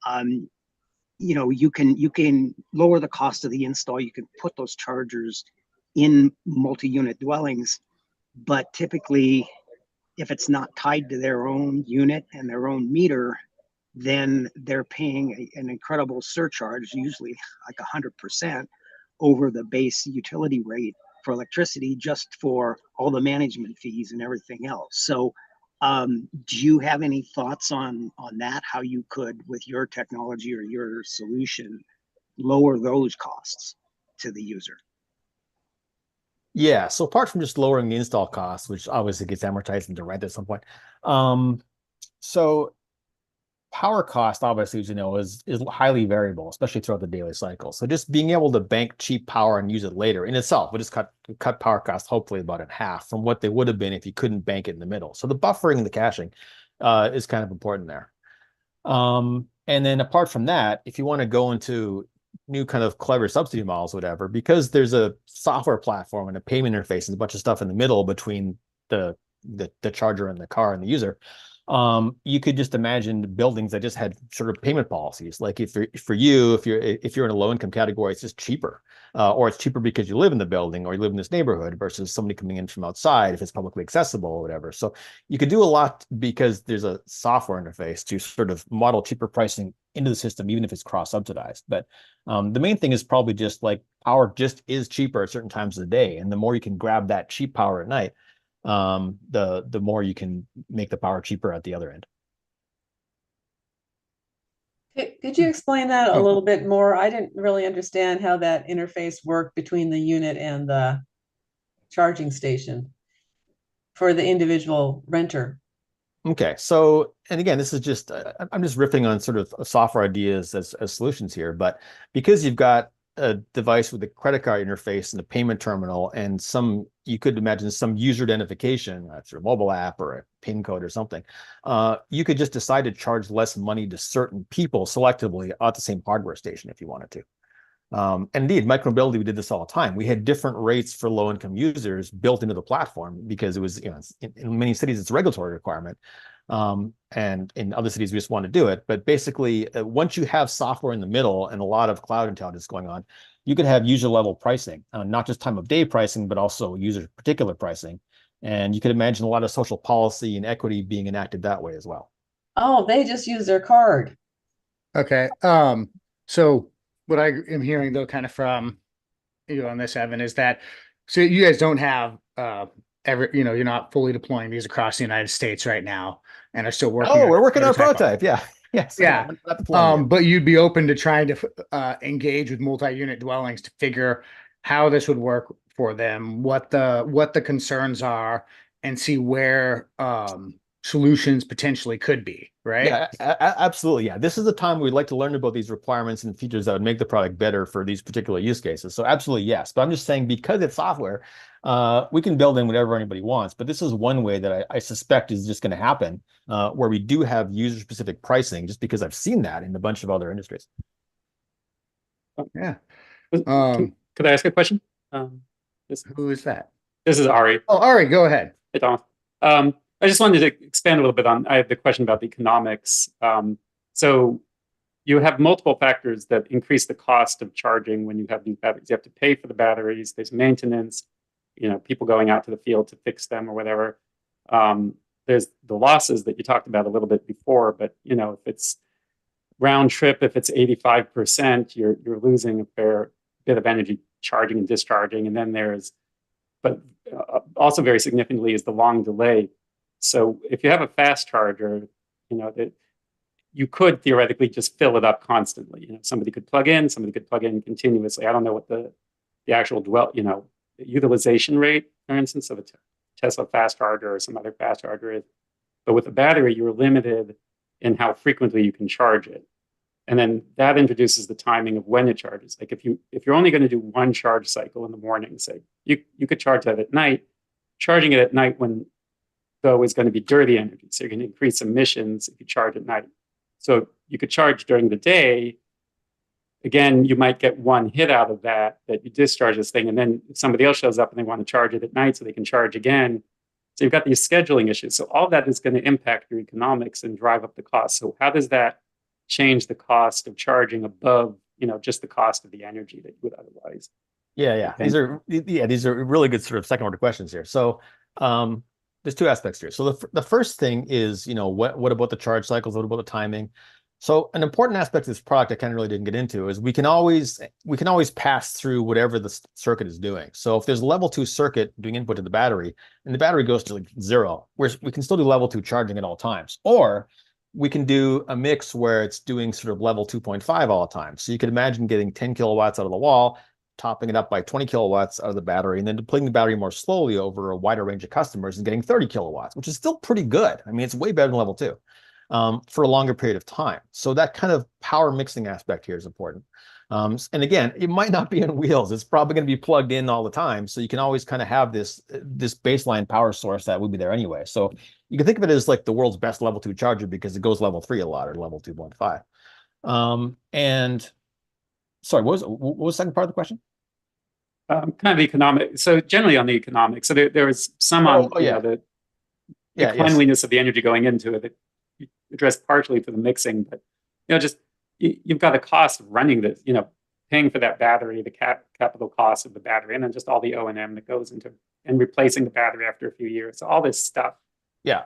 um, you can lower the cost of the install. You can put those chargers in multi-unit dwellings, but typically if it's not tied to their own unit and their own meter, then they're paying an incredible surcharge, usually like 100% over the base utility rate for electricity, just for all the management fees and everything else. So do you have any thoughts on that? How you could, with your technology or your solution, lower those costs to the user? Yeah. So apart from just lowering the install cost, which obviously gets amortized into rent at some point, um, so power cost, obviously, as you know, is highly variable, especially throughout the daily cycle. So just being able to bank cheap power and use it later in itself would just cut power costs hopefully about in half from what they would have been if you couldn't bank it in the middle. So the buffering and the caching is kind of important there. And then apart from that, if you want to go into new kind of clever subsidy models, whatever, because there's a software platform and a payment interface and a bunch of stuff in the middle between the the charger and the car and the user. You could just imagine buildings that just had sort of payment policies. Like if you're in a low income category, it's just cheaper, or it's cheaper because you live in the building or you live in this neighborhood versus somebody coming in from outside if it's publicly accessible or whatever. So you could do a lot because there's a software interface to sort of model cheaper pricing into the system, even if it's cross subsidized. But the main thing is probably just like power just is cheaper at certain times of the day, and the more you can grab that cheap power at night, the more you can make the power cheaper at the other end. Could you explain that a Oh, little bit more? I didn't really understand how that interface worked between the unit and the charging station for the individual renter. Okay, so and again, this is just I'm just riffing on sort of software ideas as solutions here, but because you've got a device with a credit card interface and a payment terminal and some you could imagine some user identification through a mobile app or a PIN code or something, you could just decide to charge less money to certain people selectively at the same hardware station if you wanted to. And indeed, micromobility, we did this all the time. We had different rates for low-income users built into the platform because it was, in many cities, it's a regulatory requirement. And in other cities, we just want to do it. But basically, once you have software in the middle and a lot of cloud intelligence going on, you could have user level pricing, not just time of day pricing, but also user particular pricing. And you could imagine a lot of social policy and equity being enacted that way as well. Oh, they just use their card. okay. So what I am hearing though, kind of from you on this, Evan, is that so you guys don't have you're not fully deploying these across the United States right now and are still working Oh, on we're working on a prototype. prototype. Yeah. Yes. Yeah. Yeah. We're not deploying yet. But you'd be open to trying to engage with multi-unit dwellings to figure how this would work for them, what the concerns are, and see where solutions potentially could be, right? Yeah, absolutely. Yeah, this is the time we'd like to learn about these requirements and features that would make the product better for these particular use cases. So absolutely, yes. But I'm just saying because it's software, we can build in whatever anybody wants. But this is one way that I suspect is just going to happen, where we do have user-specific pricing, just because I've seen that in a bunch of other industries. Yeah. Could I ask a question? This, Who is that? this is Ari. Oh, Ari, go ahead. Hey, Thomas. I just wanted to expand a little bit on, I have the question about the economics. So you have multiple factors that increase the cost of charging when you have these batteries. You have to pay for the batteries, there's maintenance, people going out to the field to fix them or whatever. There's the losses that you talked about a little bit before, but if it's round trip, if it's 85%, you're losing a fair bit of energy charging and discharging. And then but also very significantly is the long delay. So if you have a fast charger, that you could theoretically just fill it up constantly. Somebody could plug in continuously. I don't know what the actual utilization rate, for instance, of a Tesla fast charger or some other fast charger is. But with a battery, you're limited in how frequently you can charge it. And then that introduces the timing of when it charges. Like if you're only going to do one charge cycle in the morning, say, you could charge that at night. Charging it at night though is going to be dirty energy. So you're going to increase emissions if you charge at night. So you could charge during the day. Again, you might get one hit out of that you discharge this thing. And then if somebody else shows up and they want to charge it at night so they can charge again. So you've got these scheduling issues. So all that is going to impact your economics and drive up the cost. So how does that change the cost of charging above, just the cost of the energy that you would otherwise? Yeah. These are really good sort of second order questions here. So there's two aspects here. So the first thing is, what about the charge cycles? What about the timing? So an important aspect of this product I kind of really didn't get into is we can always pass through whatever the circuit is doing. So if there's a level 2 circuit doing input to the battery and the battery goes to like 0, we can still do level 2 charging at all times. Or we can do a mix where it's doing sort of level 2.5 all the time. So you could imagine getting 10 kilowatts out of the wall, topping it up by 20 kilowatts out of the battery, and then deploying the battery more slowly over a wider range of customers and getting 30 kilowatts, which is still pretty good. I mean, it's way better than level 2 for a longer period of time. So that kind of power mixing aspect here is important. And again, it might not be on wheels. It's probably going to be plugged in all the time. So you can always kind of have this baseline power source that would be there anyway. So you can think of it as like the world's best level 2 charger because it goes level 3 a lot or level 2.5. And sorry, what was the second part of the question? Kind of economic. So generally on the economics. So there was some on the cleanliness of the energy going into it that you addressed partially for the mixing, but you've got a cost of running this, paying for that battery, the capital cost of the battery, and then just all the O&M that goes into and replacing the battery after a few years. So all this stuff.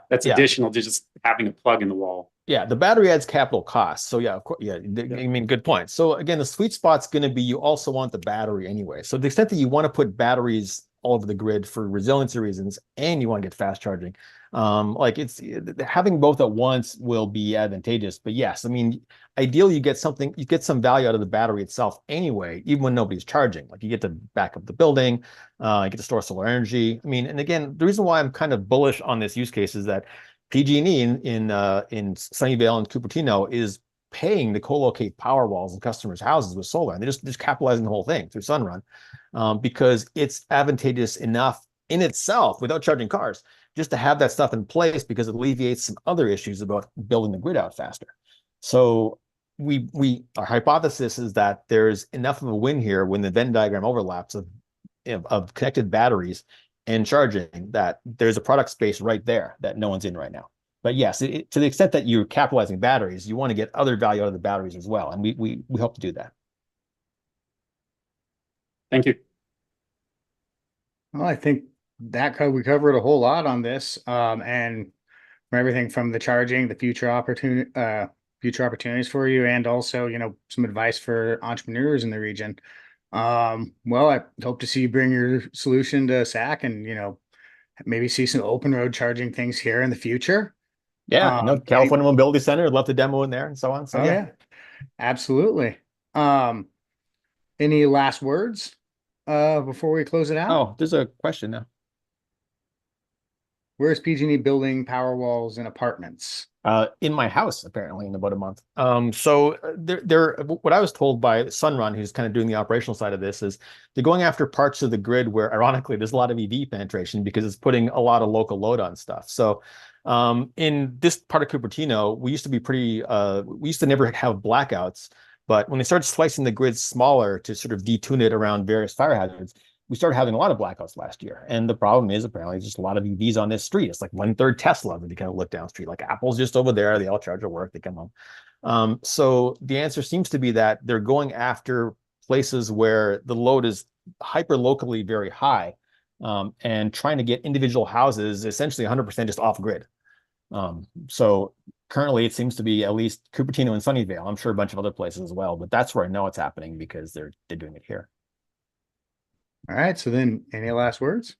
That's additional to just having a plug in the wall. Yeah, the battery adds capital costs. So of course, I mean, good point. So again, the sweet spot's going to be you also want the battery anyway. So the extent that you want to put batteries all over the grid for resiliency reasons and you want to get fast charging, like it's having both at once will be advantageous. But yes, I mean, ideally you get some value out of the battery itself anyway, even when nobody's charging. Like you get to back up the building, you get to store solar energy. I mean, and again, the reason why I'm kind of bullish on this use case is that PG&E in Sunnyvale and Cupertino is paying to co-locate power walls in customers' houses with solar, and they're just capitalizing the whole thing through Sunrun because it's advantageous enough in itself without charging cars just to have that stuff in place because it alleviates some other issues about building the grid out faster. So our hypothesis is that there's enough of a win here when the Venn diagram overlaps of connected batteries and charging that there's a product space right there that no one's in right now. But yes, to the extent that you're capitalizing batteries, you want to get other value out of the batteries as well. And we hope to do that. Thank you. Well, I think we covered a whole lot on this, and from everything from the charging, the future opportunities for you, and also, some advice for entrepreneurs in the region. Well, I hope to see you bring your solution to SAC and, maybe see some open road charging things here in the future. Yeah, California Mobility Center, I'd love to demo in there and so on. So yeah, absolutely. Any last words before we close it out? Oh, there's a question now. Where's PG&E building power walls in apartments? In my house, apparently, in about a month. What I was told by Sunrun, who's kind of doing the operational side of this, is they're going after parts of the grid where, ironically, there's a lot of EV penetration because it's putting a lot of local load on stuff. So, in this part of Cupertino, we used to never have blackouts, but when they started slicing the grid smaller to sort of detune it around various fire hazards, we started having a lot of blackouts last year. And the problem is apparently just a lot of EVs on this street. It's like 1/3 Tesla when you kind of look down the street. Like Apple's just over there, they all charge at work, they come home. So the answer seems to be that they're going after places where the load is hyper locally very high, and trying to get individual houses essentially 100% just off grid. So currently it seems to be at least Cupertino and Sunnyvale. I'm sure a bunch of other places as well, but that's where I know it's happening because they're doing it here. All right. So then any last words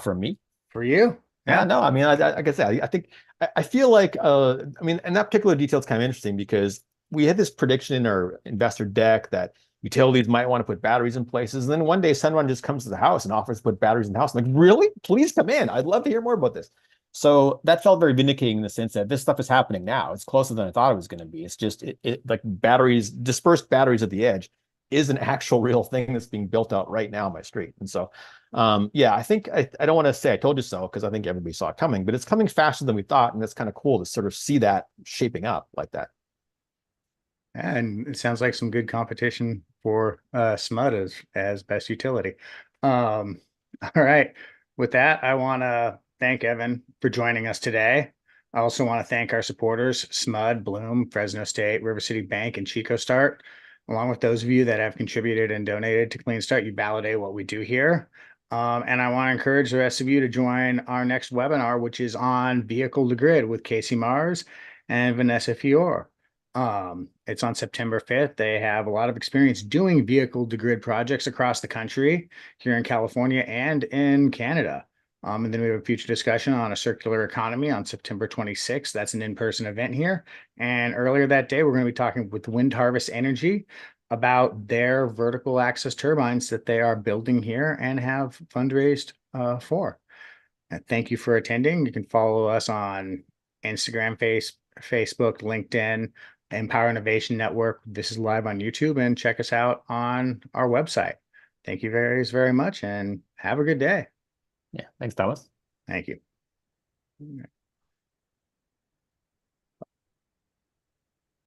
For me? for you? Yeah, Yeah. no, I mean, like I said, I think I feel like I mean, and that particular detail is kind of interesting because we had this prediction in our investor deck that utilities might want to put batteries in places, and then one day Sunrun just comes to the house and offers to put batteries in the house. I'm like, really? Please come in. I'd love to hear more about this. So that felt very vindicating in the sense that this stuff is happening now. It's closer than I thought it was going to be. It's just like batteries, dispersed batteries at the edge is an actual real thing that's being built out right now on my street. And so yeah, I think I don't want to say I told you so because I think everybody saw it coming, but it's coming faster than we thought, and it's kind of cool to sort of see that shaping up like that. And it sounds like some good competition for SMUD as best utility. All right. With that, I want to thank Evan for joining us today. I also want to thank our supporters, SMUD, Bloom, Fresno State, River City Bank, and Chico Start. Along with those of you that have contributed and donated to Clean Start, you validate what we do here. And I want to encourage the rest of you to join our next webinar, which is on vehicle to grid with Casey Mars and Vanessa Fior. It's on September 5th. They have a lot of experience doing vehicle to grid projects across the country, here in California and in Canada. And then we have a future discussion on a circular economy on September 26th. That's an in-person event here. And earlier that day, we're going to be talking with Wind Harvest Energy about their vertical access turbines that they are building here and have fundraised for. Thank you for attending. You can follow us on Instagram, Facebook, LinkedIn, Empower Innovation Network. This is live on YouTube, and check us out on our website. Thank you very much, and have a good day. Yeah, thanks, Thomas. Thank you.